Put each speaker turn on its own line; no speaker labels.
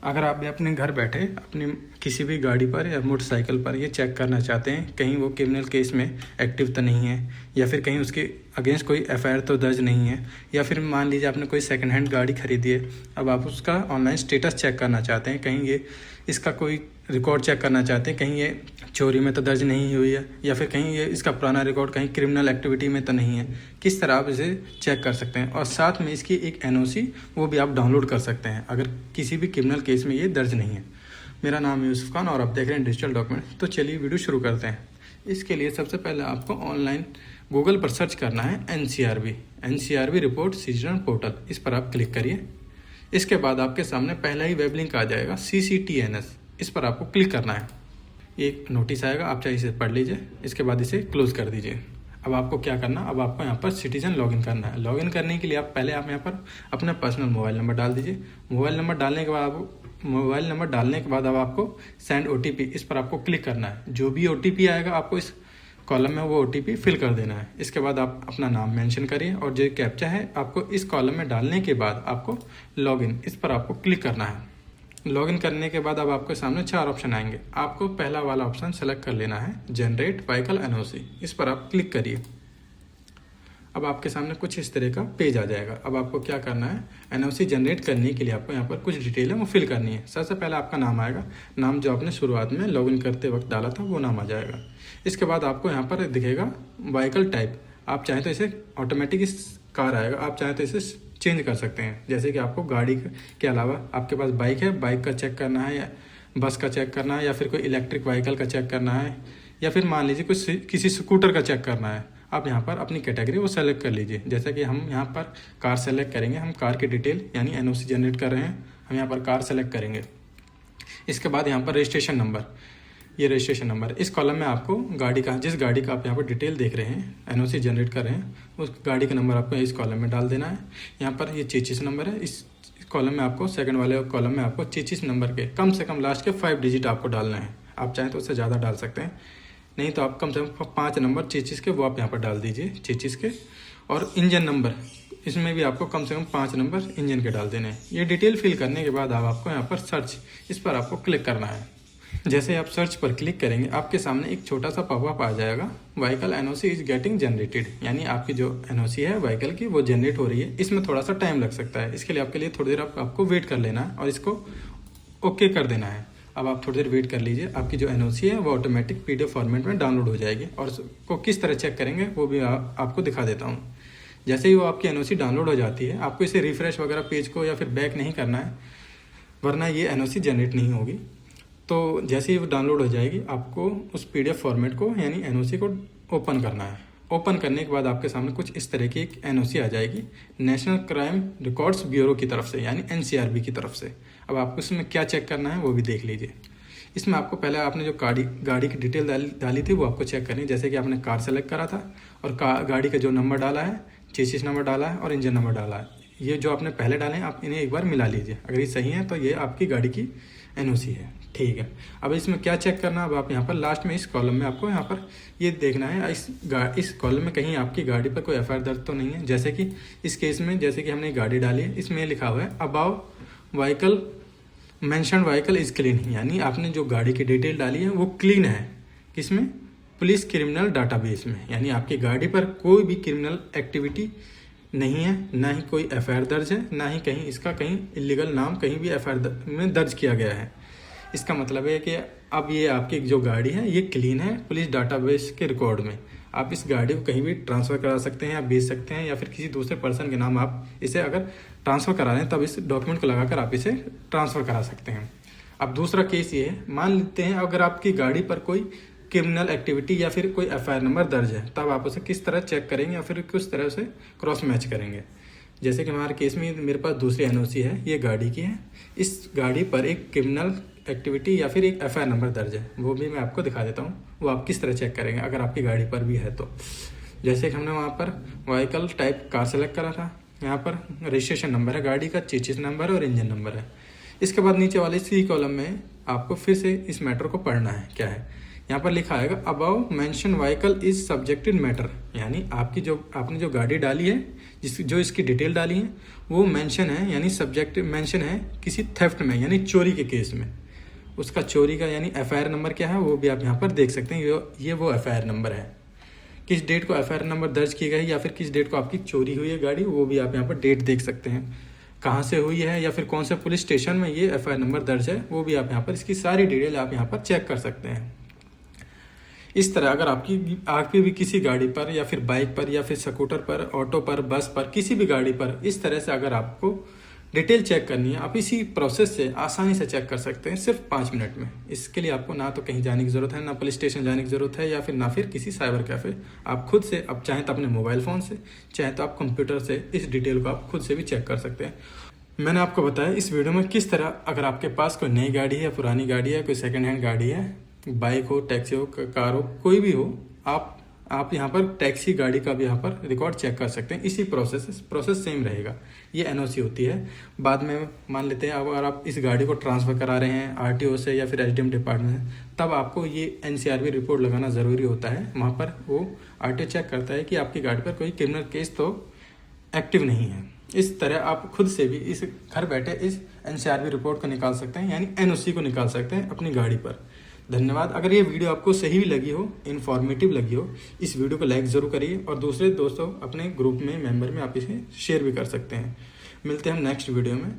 अगर आप भी अपने घर बैठे अपनी किसी भी गाड़ी पर या मोटरसाइकिल पर ये चेक करना चाहते हैं कहीं वो क्रिमिनल केस में एक्टिव तो नहीं है, या फिर कहीं उसके अगेंस्ट कोई एफआईआर तो दर्ज नहीं है, या फिर मान लीजिए आपने कोई सेकंड हैंड गाड़ी खरीदी है, अब आप उसका ऑनलाइन स्टेटस चेक करना चाहते हैं, कहीं ये इसका कोई रिकॉर्ड चेक करना चाहते हैं, कहीं ये चोरी में तो दर्ज नहीं हुई है, या फिर कहीं ये इसका पुराना रिकॉर्ड कहीं क्रिमिनल एक्टिविटी में तो नहीं है, किस तरह आप इसे चेक कर सकते हैं। और साथ में इसकी एक एनओसी वो भी आप डाउनलोड कर सकते हैं अगर किसी भी क्रिमिनल केस में ये दर्ज नहीं है। मेरा नाम है यूसुफ खान और आप देख रहे हैं डिजिटल डॉक्यूमेंट। तो चलिए वीडियो शुरू करते हैं। इसके लिए सबसे पहले आपको ऑनलाइन गूगल पर सर्च करना है एनसीआरबी रिपोर्ट सिटीजन पोर्टल। इस पर आप क्लिक करिए। इसके बाद आपके सामने पहला ही वेब लिंक आ जाएगा CCTNS, इस पर आपको क्लिक करना है। एक नोटिस आएगा, आप चाहे इसे पढ़ लीजिए, इसके बाद इसे क्लोज कर दीजिए। अब आपको क्या करना, अब आपको यहाँ पर सिटीजन लॉगिन करना है। लॉगिन करने के लिए आप यहाँ पर अपना पर्सनल मोबाइल नंबर डाल दीजिए। मोबाइल नंबर डालने के बाद अब आपको सेंड OTP, इस पर आपको क्लिक करना है। जो भी OTP आएगा आपको इस कॉलम में वो OTP फिल कर देना है। इसके बाद आप अपना नाम मेंशन करिए और जो कैप्चा है आपको इस कॉलम में डालने के बाद आपको लॉगिन, इस पर आपको क्लिक करना है। लॉगिन करने के बाद अब आपके सामने 4 ऑप्शन आएंगे। आपको पहला वाला ऑप्शन सेलेक्ट कर लेना है, जनरेट व्हीकल NOC, इस पर आप क्लिक करिए। अब आपके सामने कुछ इस तरह का पेज आ जाएगा। अब आपको क्या करना है, NOC जनरेट करने के लिए आपको यहाँ पर कुछ डिटेल है वो फिल करनी है। सबसे पहले आपका नाम आएगा, नाम जो आपने शुरुआत में लॉगिन करते वक्त डाला था वो नाम आ जाएगा। इसके बाद आपको यहाँ पर दिखेगा व्हीकल टाइप, आप चाहें तो इसे ऑटोमेटिक कार आएगा, आप चाहें तो इसे चेंज कर सकते हैं। जैसे कि आपको गाड़ी के अलावा आपके पास बाइक है, बाइक का चेक करना है, या बस का चेक करना है, या फिर कोई इलेक्ट्रिक व्हीकल का चेक करना है, या फिर मान लीजिए किसी स्कूटर का चेक करना है, आप यहाँ पर अपनी कैटेगरी वो सेलेक्ट कर लीजिए। जैसे कि हम यहाँ पर कार सेलेक्ट करेंगे, हम कार की डिटेल यानी NOC जनरेट कर रहे हैं, हम यहाँ पर कार सेलेक्ट करेंगे। इसके बाद यहाँ पर रजिस्ट्रेशन नंबर, ये रजिस्ट्रेशन नंबर, इस कॉलम में आपको गाड़ी का, जिस गाड़ी का आप यहाँ पर डिटेल देख रहे हैं NOC जनरेट कर रहे हैं, उस गाड़ी का नंबर आपको इस कॉलम में डाल देना है। यहाँ पर ये 33 नंबर है, इस कॉलम में आपको सेकंड वाले कॉलम में आपको 33 नंबर के कम से कम लास्ट के 5 डिजिट आपको डालना है। आप चाहें तो उससे ज़्यादा डाल सकते हैं, नहीं तो आप कम से कम 5 नंबर 33 के वो आप यहाँ पर डाल दीजिए, 33 के। और इंजन नंबर, इसमें भी आपको कम से कम 5 नंबर इंजन के डाल देने हैं। ये डिटेल फिल करने के बाद अब आपको यहाँ पर सर्च, इस पर आपको क्लिक करना है। जैसे आप सर्च पर क्लिक करेंगे आपके सामने एक छोटा सा पॉपअप आ जाएगा, vehicle NOC is getting generated, यानी आपकी जो NOC है व्हीकल की वो जनरेट हो रही है। इसमें थोड़ा सा टाइम लग सकता है, इसके लिए आपके लिए थोड़ी देर आपको वेट कर लेना है और इसको ओके कर देना है। अब आप थोड़ी देर वेट कर लीजिए, आपकी जो NOC है वो ऑटोमेटिक PDF फॉर्मेट में डाउनलोड हो जाएगी। और उसको किस तरह चेक करेंगे वो भी आपको दिखा देता हूँ। जैसे ही वो आपकी NOC डाउनलोड हो जाती है, आपको इसे रिफ्रेश वगैरह पेज को या फिर बैक नहीं करना है, वरना ये NOC जनरेट नहीं होगी। तो जैसे ही वो डाउनलोड हो जाएगी आपको उस PDF फॉर्मेट को यानी NOC को ओपन करना है। ओपन करने के बाद आपके सामने कुछ इस तरह की एक NOC आ जाएगी, नेशनल क्राइम रिकॉर्ड्स ब्यूरो की तरफ से यानी NCRB की तरफ से। अब आपको इसमें क्या चेक करना है वो भी देख लीजिए। इसमें आपको पहले आपने जो गाड़ी की डिटेल डाली थी वो आपको चेक करनी है। जैसे कि आपने कार सेलेक्ट करा था और गाड़ी का जो नंबर डाला है, चेसिस नंबर डाला है और इंजन नंबर डाला है, ये जो आपने पहले डाले हैं आप इन्हें एक बार मिला लीजिए। अगर ये सही है तो ये आपकी गाड़ी की NOC है, ठीक है। अब इसमें क्या चेक करना, अब आप यहाँ पर लास्ट में इस कॉलम में आपको यहाँ पर ये देखना है, इस कॉलम में कहीं आपकी गाड़ी पर कोई FIR दर्ज तो नहीं है। जैसे कि इस केस में जैसे कि हमने गाड़ी डाली है, इसमें लिखा हुआ है above vehicle mentioned vehicle is clean, यानी आपने जो गाड़ी की डिटेल डाली है वो क्लीन है। किसमें, पुलिस क्रिमिनल डाटाबेस में, यानी आपकी गाड़ी पर कोई भी क्रिमिनल एक्टिविटी नहीं है, ना ही कोई FIR दर्ज है, ना ही कहीं इसका कहीं इलीगल नाम कहीं भी FIR में दर्ज किया गया है। इसका मतलब है कि अब ये आपकी जो गाड़ी है ये क्लीन है पुलिस डाटाबेस के रिकॉर्ड में। आप इस गाड़ी को कहीं भी ट्रांसफ़र करा सकते हैं, या बेच सकते हैं, या फिर किसी दूसरे पर्सन के नाम आप इसे अगर ट्रांसफ़र करा रहे हैं तब इस डॉक्यूमेंट को लगाकर आप इसे ट्रांसफ़र करा सकते हैं। अब दूसरा केस ये है, मान लेते हैं अगर आपकी गाड़ी पर कोई क्रिमिनल एक्टिविटी या फिर कोई FIR नंबर दर्ज है, तब आप उसे किस तरह चेक करेंगे या फिर किस तरह से क्रॉस मैच करेंगे। जैसे कि हमारे केस में मेरे पास दूसरी NOC है, ये गाड़ी की है, इस गाड़ी पर एक क्रिमिनल एक्टिविटी या फिर एक FIR नंबर दर्ज है, वो भी मैं आपको दिखा देता हूँ। वो आप किस तरह चेक करेंगे अगर आपकी गाड़ी पर भी है तो। जैसे कि हमने वहाँ पर व्हीकल टाइप कार सेलेक्ट करा था, यहाँ पर रजिस्ट्रेशन नंबर है गाड़ी का, चेसिस नंबर और इंजन नंबर है। इसके बाद नीचे वाले C कॉलम में आपको फिर से इस मैटर को पढ़ना है। क्या है, यहाँ पर लिखा आएगा above mention vehicle is subjected matter, यानी आपने जो गाड़ी डाली है, जो इसकी डिटेल डाली है वो मेंशन है, यानी सब्जेक्ट मेंशन है किसी थेफ्ट में, यानी चोरी के केस में। उसका चोरी का यानी एफआईआर नंबर क्या है वो भी आप यहाँ पर देख सकते हैं। ये वो एफआईआर नंबर है, किस डेट को एफआईआर नंबर दर्ज की गई या फिर किस डेट को आपकी चोरी हुई है गाड़ी, वो भी आप यहाँ पर डेट देख सकते हैं। कहाँ से हुई है या फिर कौन से पुलिस स्टेशन में ये एफआईआर नंबर दर्ज है, वो भी आप यहाँ पर इसकी सारी डिटेल आप यहाँ पर चेक कर सकते हैं। इस तरह अगर आपकी भी किसी गाड़ी पर या फिर बाइक पर या फिर स्कूटर पर, ऑटो पर, बस पर, किसी भी गाड़ी पर इस तरह से अगर आपको डिटेल चेक करनी है, आप इसी प्रोसेस से आसानी से चेक कर सकते हैं सिर्फ 5 मिनट में। इसके लिए आपको ना तो कहीं जाने की ज़रूरत है, ना पुलिस स्टेशन जाने की ज़रूरत है, या फिर किसी साइबर कैफ़े। आप खुद से, अब चाहे तो अपने मोबाइल फ़ोन से, चाहे तो आप कंप्यूटर से इस डिटेल को आप खुद से भी चेक कर सकते हैं। मैंने आपको बताया इस वीडियो में किस तरह, अगर आपके पास कोई नई गाड़ी है, पुरानी गाड़ी है, कोई सेकेंड हैंड गाड़ी है, बाइक हो, टैक्सी हो, कार हो, कोई भी हो, आप यहाँ पर टैक्सी गाड़ी का भी यहाँ पर रिकॉर्ड चेक कर सकते हैं। इसी प्रोसेस सेम रहेगा। ये एनओसी होती है। बाद में मान लेते हैं अगर आप इस गाड़ी को ट्रांसफ़र करा रहे हैं आरटीओ से या फिर एसडीएम डिपार्टमेंट से, तब आपको ये एनसीआरबी रिपोर्ट लगाना ज़रूरी होता है। वहाँ पर वो आरटीओ चेक करता है कि आपकी गाड़ी पर कोई क्रिमिनल केस तो एक्टिव नहीं है। इस तरह आप खुद से भी इस घर बैठे इस एनसीआरबी रिपोर्ट को निकाल सकते हैं, यानी एनओसी को निकाल सकते हैं अपनी गाड़ी पर। धन्यवाद। अगर ये वीडियो आपको सही भी लगी हो, इन्फॉर्मेटिव लगी हो, इस वीडियो को लाइक ज़रूर करिए और दूसरे दोस्तों अपने ग्रुप में, मेंबर में आप इसे शेयर भी कर सकते हैं। मिलते हैं हम नेक्स्ट वीडियो में।